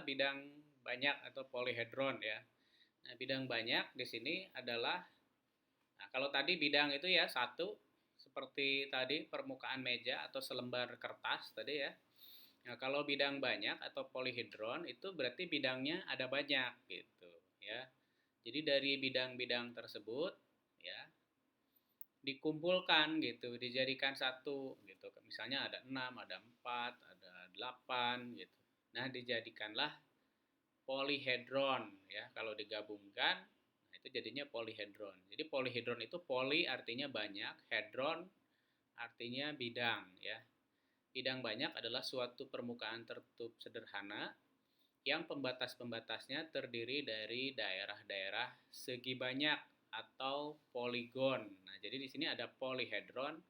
adalah bidang banyak atau polyhedron ya. Nah, bidang banyak di sini adalah, nah kalau tadi bidang itu ya satu, seperti tadi permukaan meja atau selembar kertas tadi ya. Nah, kalau bidang banyak atau polyhedron itu berarti bidangnya ada banyak gitu ya. Jadi dari bidang-bidang tersebut ya dikumpulkan gitu, dijadikan satu gitu. Misalnya ada 6, ada 4, ada 8 gitu. Nah, dijadikanlah polyhedron ya. Kalau digabungkan nah itu jadinya polyhedron. Jadi polyhedron itu poly artinya banyak, hedron artinya bidang ya. Bidang banyak adalah suatu permukaan tertutup sederhana yang pembatas-pembatasnya terdiri dari daerah-daerah segi banyak atau poligon. Nah, jadi di sini ada polyhedron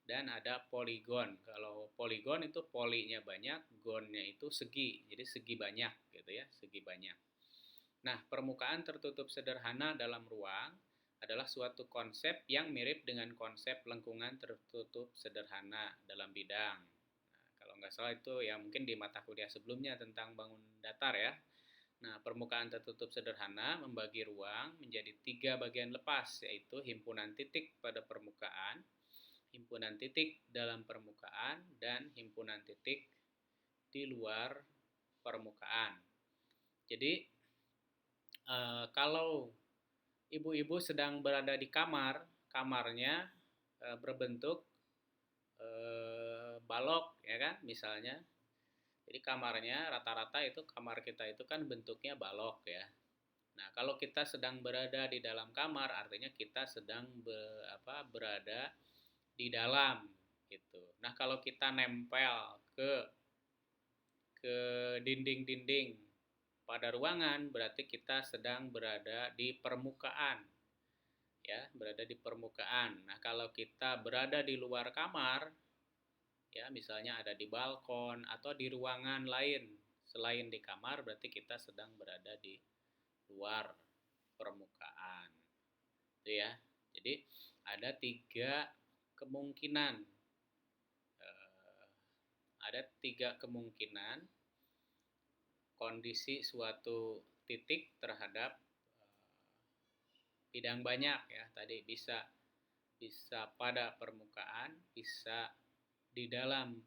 dan ada poligon. Kalau poligon itu polinya banyak, gonnya itu segi. Jadi segi banyak gitu ya, segi banyak. Nah, permukaan tertutup sederhana dalam ruang adalah suatu konsep yang mirip dengan konsep lengkungan tertutup sederhana dalam bidang. Nah, kalau nggak salah itu ya mungkin di mata kuliah sebelumnya tentang bangun datar ya. Nah, permukaan tertutup sederhana membagi ruang menjadi 3 bagian lepas, yaitu himpunan titik pada permukaan, himpunan titik dalam permukaan, dan himpunan titik di luar permukaan. Jadi, kalau ibu-ibu sedang berada di kamar, kamarnya berbentuk balok, ya kan, misalnya. Jadi kamarnya rata-rata itu kamar kita itu kan bentuknya balok ya. Nah, kalau kita sedang berada di dalam kamar, artinya kita sedang berada di dalam gitu. Nah, kalau kita nempel ke dinding-dinding pada ruangan, berarti kita sedang berada di permukaan ya, berada di permukaan. Nah, kalau kita berada di luar kamar ya, misalnya ada di balkon atau di ruangan lain selain di kamar, berarti kita sedang berada di luar permukaan itu ya. Jadi ada 3 kemungkinan, ada 3 kemungkinan kondisi suatu titik terhadap bidang banyak ya. Tadi bisa pada permukaan, bisa di dalam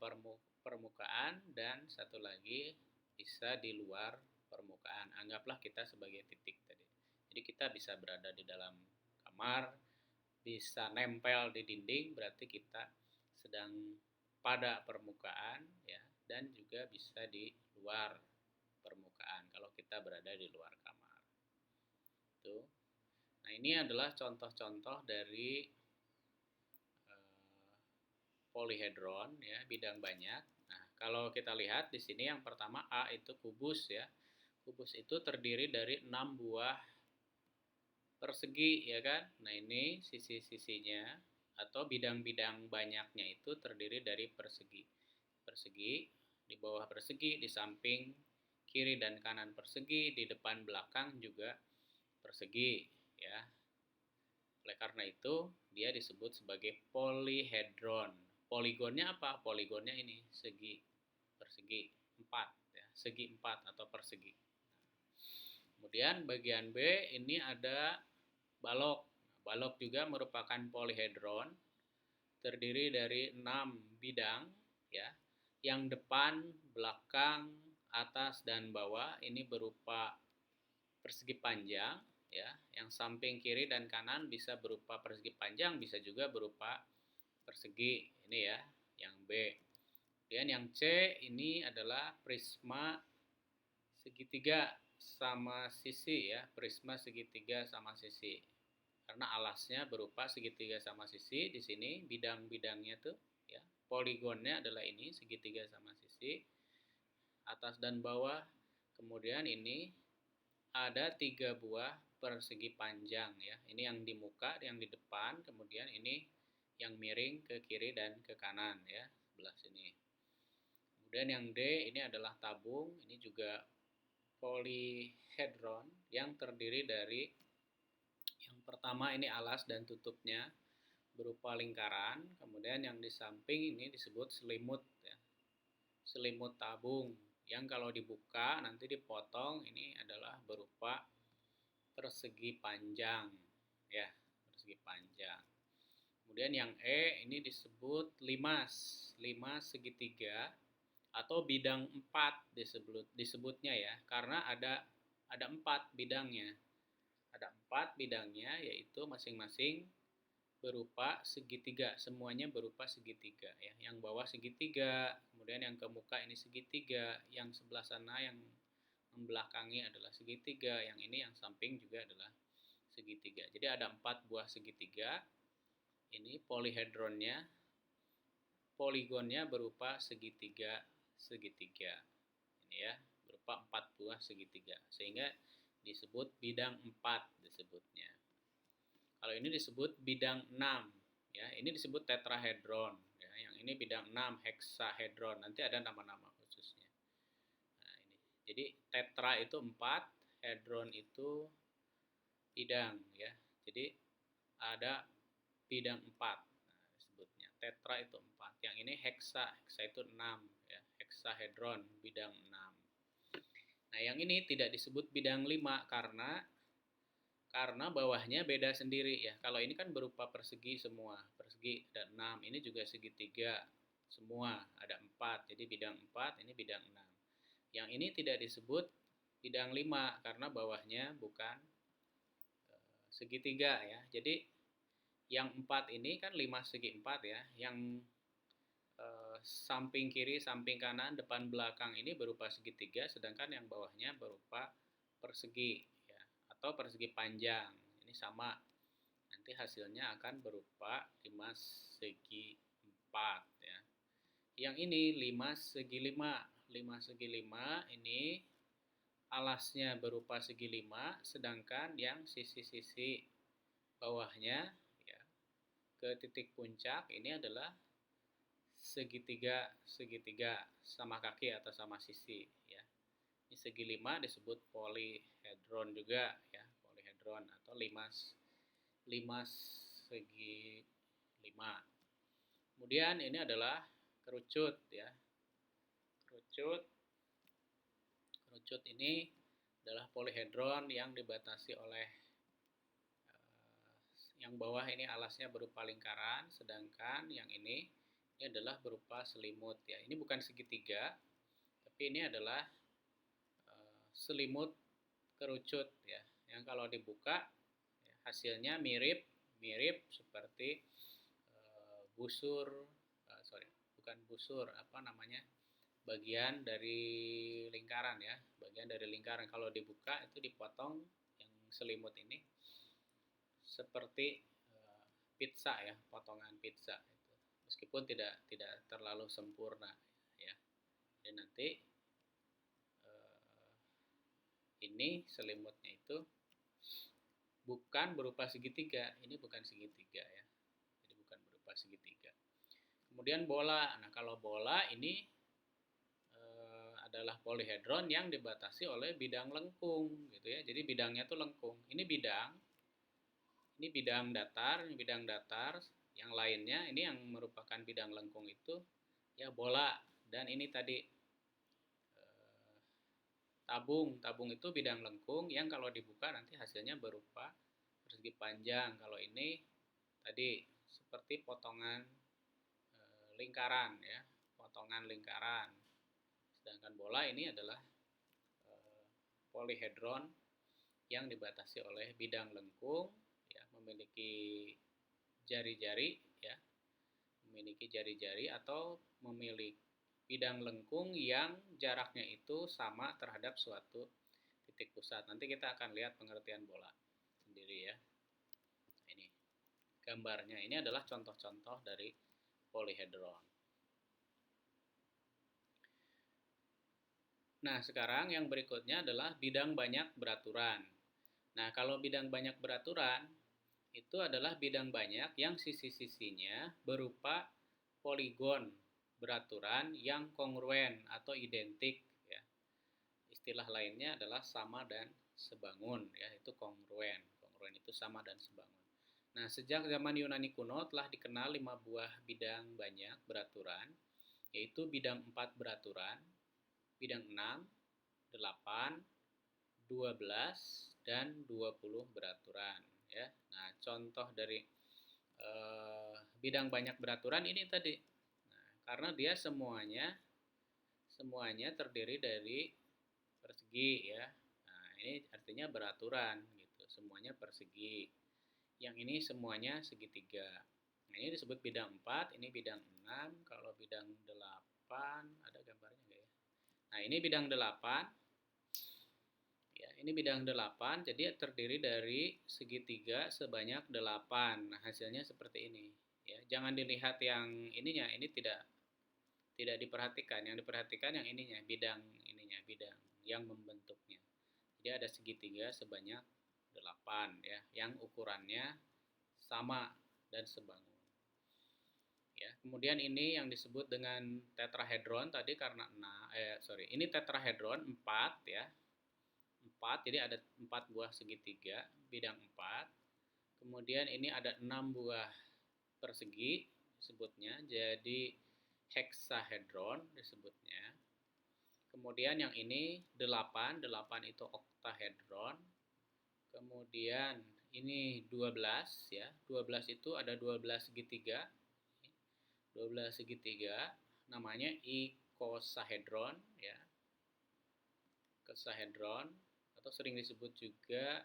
permukaan, dan satu lagi bisa di luar permukaan. Anggaplah kita sebagai titik tadi. Jadi kita bisa berada di dalam kamar, bisa nempel di dinding, berarti kita sedang pada permukaan ya, dan juga bisa di luar permukaan kalau kita berada di luar kamar. Tuh. Nah, ini adalah contoh-contoh dari polyhedron ya, bidang banyak. Nah, kalau kita lihat di sini yang pertama A itu kubus ya. Kubus itu terdiri dari 6 buah persegi ya kan. Nah, ini sisi-sisinya atau bidang-bidang banyaknya itu terdiri dari persegi. Persegi, di bawah persegi, di samping kiri dan kanan persegi, di depan belakang juga persegi ya. Oleh karena itu, dia disebut sebagai polyhedron. Poligonnya apa? Poligonnya ini segi persegi 4 ya, segi 4 atau persegi. Kemudian bagian B ini ada balok. Balok juga merupakan polyhedron, terdiri dari 6 bidang ya. Yang depan, belakang, atas dan bawah ini berupa persegi panjang ya. Yang samping kiri dan kanan bisa berupa persegi panjang, bisa juga berupa persegi ini ya, yang B. Kemudian yang C ini adalah prisma segitiga sama sisi ya, prisma segitiga sama sisi. Karena alasnya berupa segitiga sama sisi, di sini bidang-bidangnya tuh ya, poligonnya adalah ini segitiga sama sisi, atas dan bawah. Kemudian ini ada 3 buah persegi panjang ya. Ini yang di muka, yang di depan, kemudian ini yang miring ke kiri dan ke kanan ya, sebelah sini. Kemudian yang D ini adalah tabung, ini juga polyhedron yang terdiri dari yang pertama ini alas dan tutupnya berupa lingkaran, kemudian yang di samping ini disebut selimut ya. Selimut tabung yang kalau dibuka nanti dipotong ini adalah berupa persegi panjang ya, persegi panjang. Kemudian yang E ini disebut limas, limas segitiga atau bidang 4 disebutnya ya, karena ada 4 bidangnya. Ada 4 bidangnya, yaitu masing-masing berupa segitiga, semuanya berupa segitiga ya. Yang bawah segitiga, kemudian yang ke muka ini segitiga, yang sebelah sana yang membelakangi adalah segitiga, yang ini yang samping juga adalah segitiga. Jadi ada 4 buah segitiga. Ini polihedronnya, poligonnya berupa segitiga segitiga. Ini ya, berupa 4 buah segitiga. Sehingga disebut bidang 4 disebutnya. Kalau ini disebut bidang 6 ya, ini disebut tetrahedron ya. Yang ini bidang 6 heksahedron. Nanti ada nama-nama khususnya. Nah, ini. Jadi tetra itu 4, hedron itu bidang ya. Jadi ada bidang 4. Nah, disebutnya tetra itu 4. Yang ini heksa itu 6 ya. Heksahedron bidang 6. Nah, yang ini tidak disebut bidang 5 karena bawahnya beda sendiri ya. Kalau ini kan berupa persegi semua, persegi ada 6, ini juga segitiga semua, ada 4. Jadi bidang 4, ini bidang 6. Yang ini tidak disebut bidang 5 karena bawahnya bukan segitiga ya. Jadi yang 4 ini kan 5 segi 4 ya. Yang samping kiri, samping kanan, depan belakang ini berupa segitiga, sedangkan yang bawahnya berupa persegi ya, atau persegi panjang. Ini sama. Nanti hasilnya akan berupa 5 segi 4 ya. Yang ini 5 segi 5. 5 segi 5 ini alasnya berupa segi 5, sedangkan yang sisi-sisi bawahnya ya, ke titik puncak ini adalah segitiga sama kaki atau sama sisi ya. Ini segi 5 disebut polihedron juga ya, polihedron atau limas segi 5. Kemudian ini adalah kerucut ya. Kerucut ini adalah polihedron yang dibatasi oleh yang bawah ini alasnya berupa lingkaran, sedangkan yang ini adalah berupa selimut ya. Ini bukan segitiga, tapi ini adalah selimut kerucut ya. Yang kalau dibuka ya, hasilnya mirip seperti busur, bukan busur, apa namanya? Bagian dari lingkaran ya. Bagian dari lingkaran kalau dibuka itu dipotong yang selimut ini seperti pizza ya, potongan pizza itu. Meskipun tidak terlalu sempurna ya. Dan nanti ini selimutnya itu bukan berupa segitiga, ini bukan segitiga ya. Jadi bukan berupa segitiga. Kemudian bola. Nah, kalau bola ini adalah polihedron yang dibatasi oleh bidang lengkung gitu ya. Jadi bidangnya tuh lengkung. Ini bidang datar, ini bidang datar. Yang lainnya ini yang merupakan bidang lengkung itu ya bola, dan ini tadi tabung itu bidang lengkung yang kalau dibuka nanti hasilnya berupa persegi panjang. Kalau ini tadi seperti potongan lingkaran ya, potongan lingkaran. Sedangkan bola ini adalah polihedron yang dibatasi oleh bidang lengkung ya, memiliki jari-jari ya, memiliki jari-jari atau memiliki bidang lengkung yang jaraknya itu sama terhadap suatu titik pusat. Nanti kita akan lihat pengertian bola sendiri ya. Ini gambarnya, ini adalah contoh-contoh dari polihedron. Nah, sekarang yang berikutnya adalah bidang banyak beraturan. Nah, kalau bidang banyak beraturan itu adalah bidang banyak yang sisi-sisinya berupa poligon beraturan yang kongruen atau identik ya. Istilah lainnya adalah sama dan sebangun ya, itu kongruen. Kongruen itu sama dan sebangun. Nah, sejak zaman Yunani kuno telah dikenal 5 buah bidang banyak beraturan, yaitu bidang 4 beraturan, bidang 6, 8, 12, dan 20 beraturan ya. Nah, contoh dari bidang banyak beraturan ini tadi. Nah, karena dia semuanya terdiri dari persegi ya. Nah, ini artinya beraturan gitu. Semuanya persegi. Yang ini semuanya segitiga. Nah, ini disebut bidang 4, ini bidang 6. Kalau bidang 8 ada gambarnya enggak ya? Nah, ini bidang 8. Ya, ini bidang 8, jadi terdiri dari segitiga sebanyak 8. Nah, hasilnya seperti ini. Ya, jangan dilihat yang ininya, ini tidak diperhatikan. Yang diperhatikan yang ininya, bidang yang membentuknya. Jadi ada segitiga sebanyak 8 ya, yang ukurannya sama dan sebangun. Ya, kemudian ini yang disebut dengan tetrahedron tadi karena ini tetrahedron 4 ya. 4, jadi ada 4 buah segitiga, bidang 4. Kemudian ini ada 6 buah persegi disebutnya, jadi heksahedron disebutnya. Kemudian yang ini 8 itu oktahedron. Kemudian ini 12 ya. 12 itu ada 12 segitiga. 12 segitiga namanya ikosahedron ya. Ikosahedron atau sering disebut juga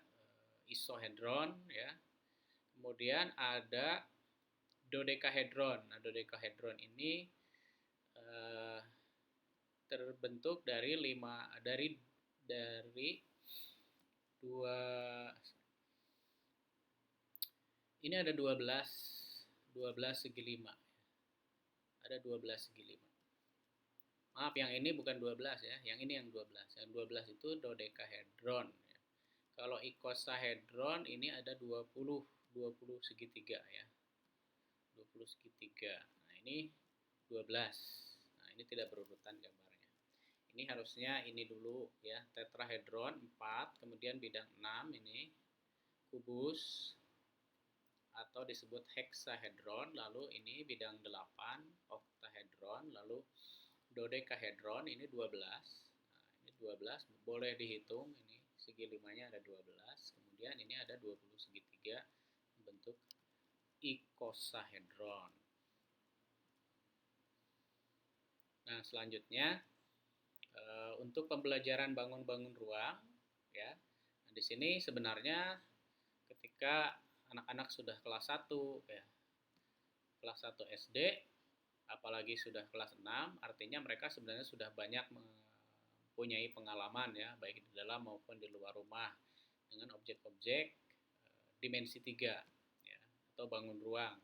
isohedron ya. Kemudian ada dodekahedron. Nah, dodekahedron ini terbentuk dari dua, ini ada 12 segi 5. Ada 12 segi 5. Maaf, yang ini bukan 12 ya, yang ini yang 12. Yang 12 itu dodekahedron ya. Kalau ikosahedron ini ada 20 segitiga ya. 20 segitiga. Nah, ini 12. Nah, ini tidak berurutan gambarnya. Ini harusnya ini dulu ya, tetrahedron 4, kemudian bidang 6 ini kubus atau disebut heksahedron, lalu ini bidang 8 oktahedron, lalu dodekahedron ini 12. Nah, ini 12 boleh dihitung, ini segi 5-nya ada 12. Kemudian ini ada 20 segitiga bentuk ikosahedron. Nah, selanjutnya untuk pembelajaran bangun-bangun ruang ya. Nah, di sini sebenarnya ketika anak-anak sudah kelas 1 ya. Kelas 1 SD apalagi sudah kelas 6, artinya mereka sebenarnya sudah banyak mempunyai pengalaman ya, baik di dalam maupun di luar rumah dengan objek-objek dimensi 3 ya, atau bangun ruang.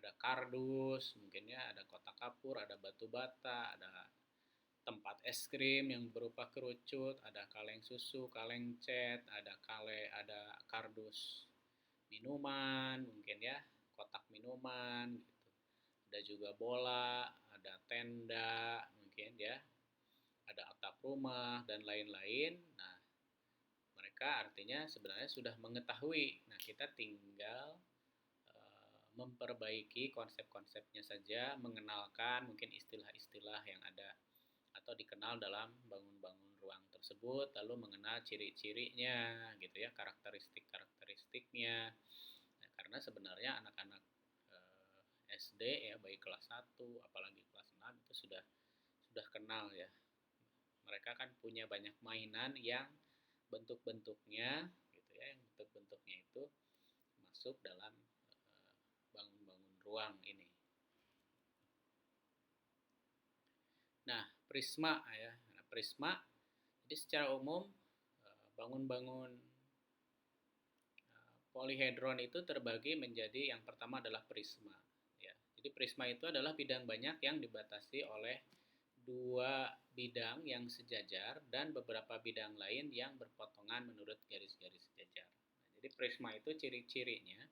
Ada kardus, mungkin ya, ada kotak kapur, ada batu bata, ada tempat es krim yang berupa kerucut, ada kaleng susu, kaleng cat, ada kardus minuman, mungkin ya, kotak minuman gitu. Ada juga bola, ada tenda, mungkin ya, ada atap rumah dan lain-lain. Nah, mereka artinya sebenarnya sudah mengetahui. Nah, kita tinggal memperbaiki konsep-konsepnya saja, mengenalkan mungkin istilah-istilah yang ada atau dikenal dalam bangun-bangun ruang tersebut, lalu mengenal ciri-cirinya gitu ya, karakteristik-karakteristiknya. Nah, karena sebenarnya anak-anak SD ya, baik kelas 1 apalagi kelas 6 itu sudah kenal ya. Mereka kan punya banyak mainan yang bentuk-bentuknya gitu ya, yang bentuk-bentuknya itu masuk dalam bangun-bangun ruang ini. Nah, prisma ya. Nah, prisma jadi secara umum bangun-bangun polihedron itu terbagi menjadi yang pertama adalah prisma ya. Jadi prisma itu adalah bidang banyak yang dibatasi oleh 2 bidang yang sejajar dan beberapa bidang lain yang berpotongan menurut garis-garis sejajar. Nah, jadi prisma itu ciri-cirinya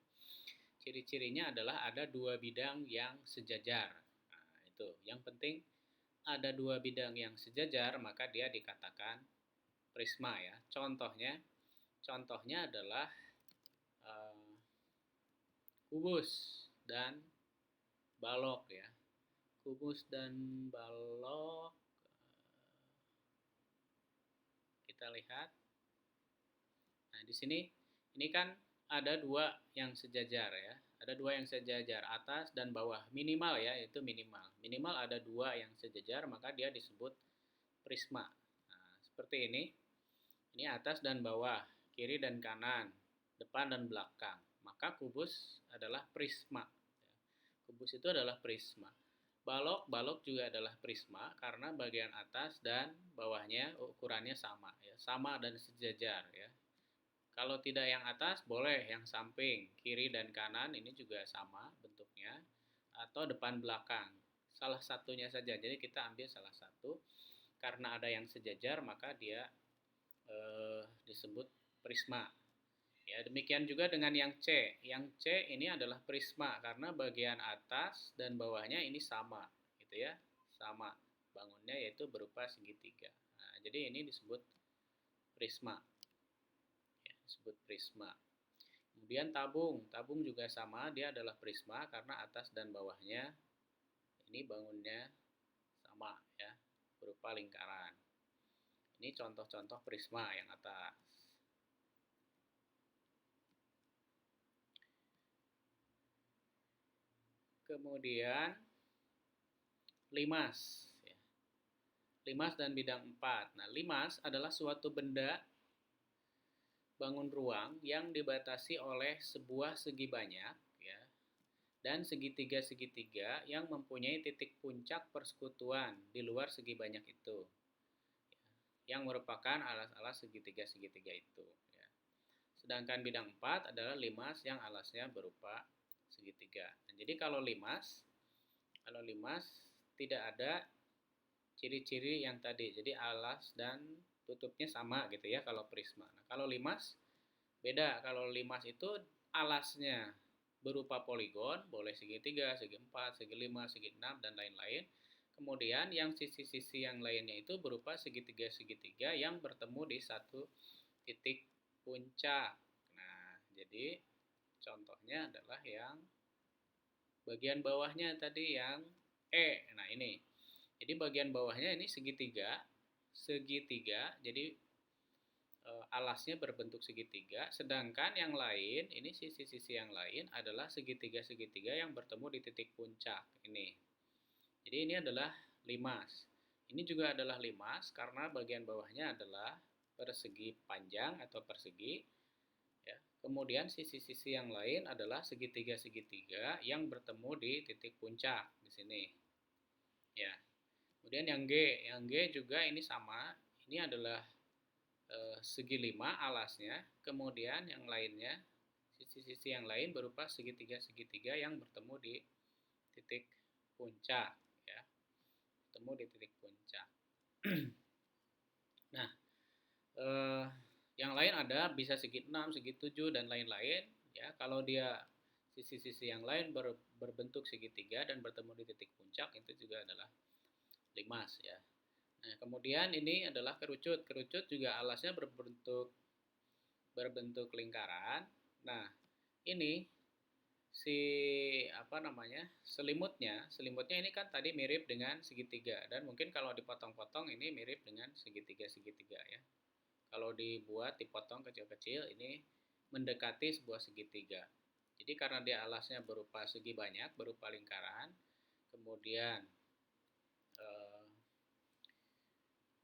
adalah ada 2 bidang yang sejajar. Nah, itu yang penting ada 2 bidang yang sejajar, maka dia dikatakan prisma ya. Contohnya adalah kubus dan balok ya. Kubus dan balok lihat. Nah, di sini ini kan ada dua yang sejajar ya. Ada dua yang sejajar, atas dan bawah. Minimal ya, itu minimal. Minimal ada dua yang sejajar, maka dia disebut prisma. Nah, seperti ini. Ini atas dan bawah, kiri dan kanan, depan dan belakang. Maka kubus adalah prisma. Kubus itu adalah prisma. Balok juga adalah prisma karena bagian atas dan bawahnya ukurannya sama ya, sama dan sejajar ya. Kalau tidak yang atas boleh yang samping, kiri dan kanan ini juga sama bentuknya, atau depan belakang. Salah satunya saja. Jadi kita ambil salah satu karena ada yang sejajar maka dia disebut prisma. Ya, demikian juga dengan yang C. Yang C ini adalah prisma karena bagian atas dan bawahnya ini sama, gitu ya. Sama bangunnya yaitu berupa segitiga. Nah, jadi ini disebut prisma. Ya, disebut prisma. Kemudian tabung. Tabung juga sama, dia adalah prisma karena atas dan bawahnya ini bangunnya sama ya, berupa lingkaran. Ini contoh-contoh prisma yang atas. Kemudian limas. Limas dan bidang 4. Nah, limas adalah suatu benda bangun ruang yang dibatasi oleh sebuah segi banyak ya, dan segitiga-segitiga yang mempunyai titik puncak persekutuan di luar segi banyak itu, yang merupakan alas-alas segitiga-segitiga itu. Ya. Sedangkan bidang 4 adalah limas yang alasnya berupa segitiga. Nah, jadi kalau limas tidak ada ciri-ciri yang tadi. Jadi alas dan tutupnya sama gitu ya kalau prisma. Nah, kalau limas beda. Kalau limas itu alasnya berupa poligon, boleh segitiga, segi 4, segi 5, segi 6 dan lain-lain. Kemudian yang sisi-sisi yang lainnya itu berupa segitiga-segitiga yang bertemu di satu titik puncak. Nah, jadi contohnya adalah yang bagian bawahnya tadi yang E. Nah, ini. Jadi bagian bawahnya ini segitiga, jadi alasnya berbentuk segitiga, sedangkan yang lain, ini sisi-sisi yang lain adalah segitiga-segitiga yang bertemu di titik puncak ini. Jadi ini adalah limas. Ini juga adalah limas karena bagian bawahnya adalah persegi panjang atau persegi. Ya. Kemudian sisi-sisi yang lain adalah segitiga-segitiga yang bertemu di titik puncak di sini. Ya. Kemudian yang G juga ini sama. Ini adalah segi 5 alasnya. Kemudian yang lainnya, sisi-sisi yang lain berupa segitiga-segitiga yang bertemu di titik puncak. Ya. Bertemu di titik puncak. Nah, yang lain ada bisa segi 6, segi 7, dan lain-lain. Ya, kalau dia sisi-sisi yang lain berbentuk segitiga dan bertemu di titik puncak, itu juga adalah limas ya. Nah, kemudian ini adalah kerucut. Kerucut juga alasnya berbentuk lingkaran. Nah, ini selimutnya ini kan tadi mirip dengan segitiga dan mungkin kalau dipotong-potong ini mirip dengan segitiga-segitiga ya. Kalau dibuat dipotong kecil-kecil ini mendekati sebuah segitiga. Jadi karena dia alasnya berupa segi banyak, berupa lingkaran, kemudian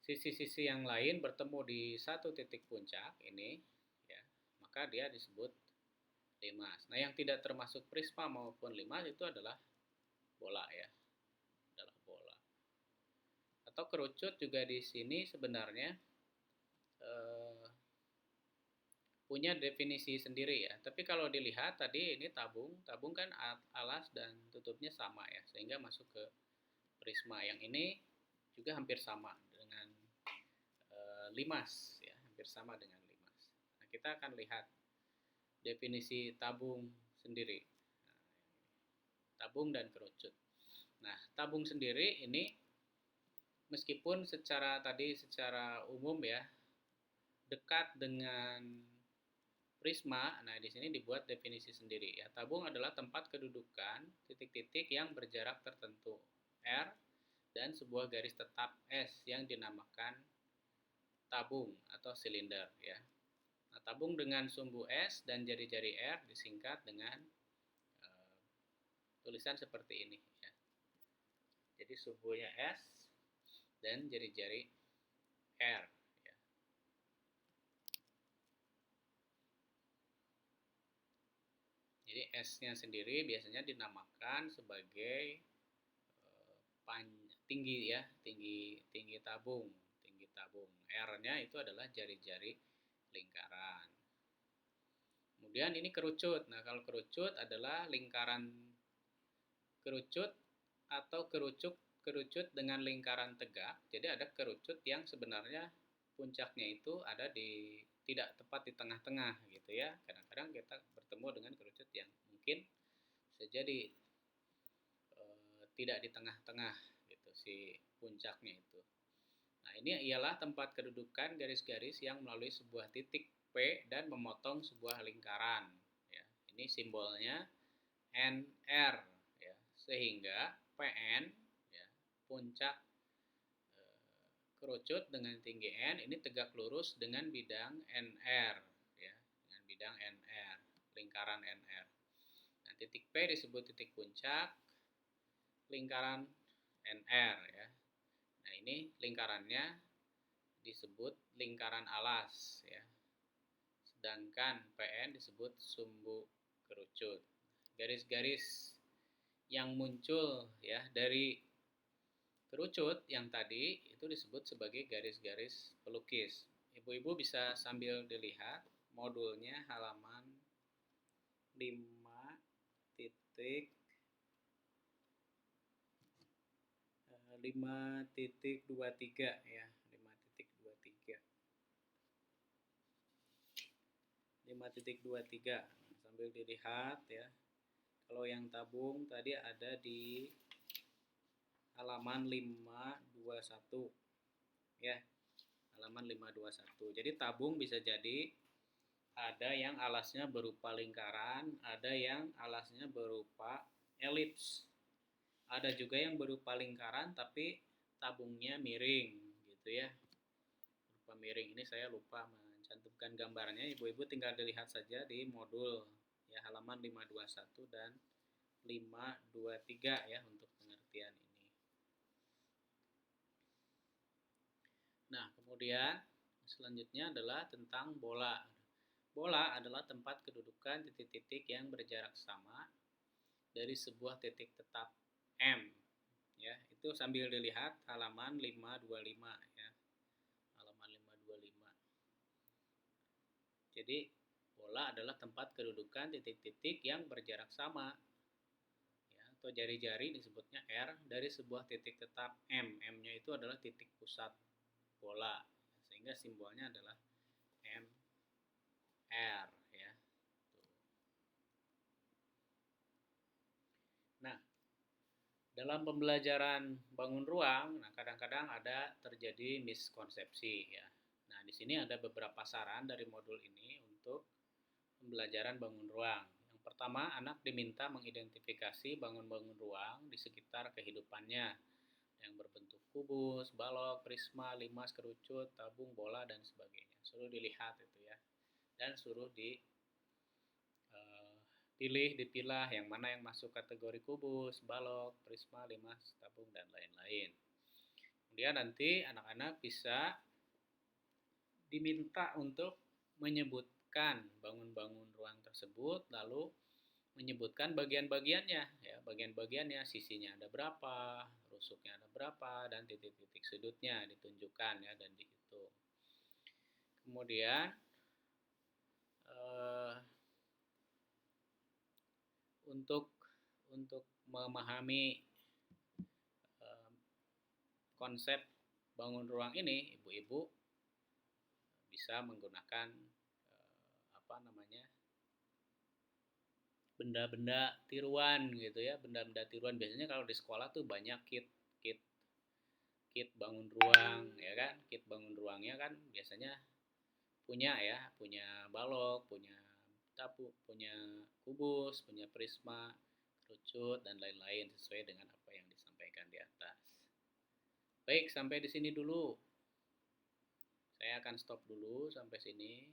sisi-sisi yang lain bertemu di satu titik puncak ini, ya, maka dia disebut limas. Nah, yang tidak termasuk prisma maupun limas itu adalah bola ya, adalah bola. Atau kerucut juga di sini sebenarnya punya definisi sendiri ya. Tapi kalau dilihat tadi ini tabung kan alas dan tutupnya sama ya, sehingga masuk ke prisma. Yang ini juga hampir sama dengan limas ya, hampir sama dengan limas. Nah, kita akan lihat definisi tabung sendiri. Tabung dan kerucut. Nah, tabung sendiri ini meskipun secara umum ya dekat dengan prisma. Nah, di sini dibuat definisi sendiri ya. Tabung adalah tempat kedudukan titik-titik yang berjarak tertentu R dan sebuah garis tetap S yang dinamakan tabung atau silinder ya. Nah, tabung dengan sumbu S dan jari-jari R disingkat dengan tulisan seperti ini ya. Jadi sumbunya S dan jari-jari R ya. Jadi S-nya sendiri biasanya dinamakan sebagai tinggi ya, tinggi tabung. R-nya itu adalah jari-jari lingkaran. Kemudian ini kerucut. Nah, kalau kerucut adalah lingkaran kerucut atau kerucut dengan lingkaran tegak. Jadi ada kerucut yang sebenarnya puncaknya itu ada tidak tepat di tengah-tengah gitu ya. Kadang-kadang kita bertemu dengan kerucut yang mungkin sejadi tidak di tengah-tengah gitu si puncaknya itu. Nah, ini ialah tempat kedudukan garis-garis yang melalui sebuah titik P dan memotong sebuah lingkaran ya. Ini simbolnya NR ya. Sehingga PN ya, puncak kerucut dengan tinggi N ini tegak lurus dengan bidang NR ya, dengan bidang NR, lingkaran NR. Nah, titik P disebut titik puncak lingkaran NR ya. Nah, ini lingkarannya disebut lingkaran alas ya. Sedangkan PN disebut sumbu kerucut. Garis-garis yang muncul ya dari kerucut yang tadi itu disebut sebagai garis-garis pelukis. Ibu-ibu bisa sambil dilihat modulnya halaman 5.23 ya, 5.23. 5.23 sambil dilihat ya. Kalau yang tabung tadi ada di halaman 521 ya. Halaman 521. Jadi tabung bisa jadi ada yang alasnya berupa lingkaran, ada yang alasnya berupa elips. Ada juga yang berupa lingkaran tapi tabungnya miring gitu ya. Berupa miring. Ini saya lupa mencantumkan gambarnya. Ibu-ibu tinggal dilihat saja di modul ya, halaman 521 dan 523 ya untuk pengertian ini. Nah, kemudian selanjutnya adalah tentang bola. Bola adalah tempat kedudukan titik-titik yang berjarak sama dari sebuah titik tetap M. Ya, itu sambil dilihat halaman 525 ya. Halaman 525. Jadi, bola adalah tempat kedudukan titik-titik yang berjarak sama ya, atau jari-jari disebutnya R dari sebuah titik tetap M. M-nya itu adalah titik pusat bola. Sehingga simbolnya adalah M R ya. Nah, dalam pembelajaran bangun ruang, nah kadang-kadang ada terjadi miskonsepsi ya. Nah, di sini ada beberapa saran dari modul ini untuk pembelajaran bangun ruang. Yang pertama, anak diminta mengidentifikasi bangun-bangun ruang di sekitar kehidupannya yang berbentuk kubus, balok, prisma, limas, kerucut, tabung, bola, dan sebagainya. Suruh dilihat itu ya. Dan suruh dipilah yang mana yang masuk kategori kubus, balok, prisma, limas, tabung, dan lain-lain. Kemudian nanti anak-anak bisa diminta untuk menyebutkan bangun-bangun ruang tersebut, lalu menyebutkan bagian-bagiannya ya, bagian-bagiannya, sisinya ada berapa, rusuknya ada berapa, dan titik-titik sudutnya ditunjukkan ya dan dihitung. Kemudian untuk memahami konsep bangun ruang ini, ibu-ibu bisa menggunakan benda-benda tiruan gitu ya. Benda-benda tiruan biasanya kalau di sekolah tuh banyak kit bangun ruang ya kan. Kit bangun ruangnya kan biasanya punya balok, punya tabung, punya kubus, punya prisma, kerucut, dan lain-lain sesuai dengan apa yang disampaikan di atas. Baik, sampai di sini dulu. Saya akan stop dulu sampai sini.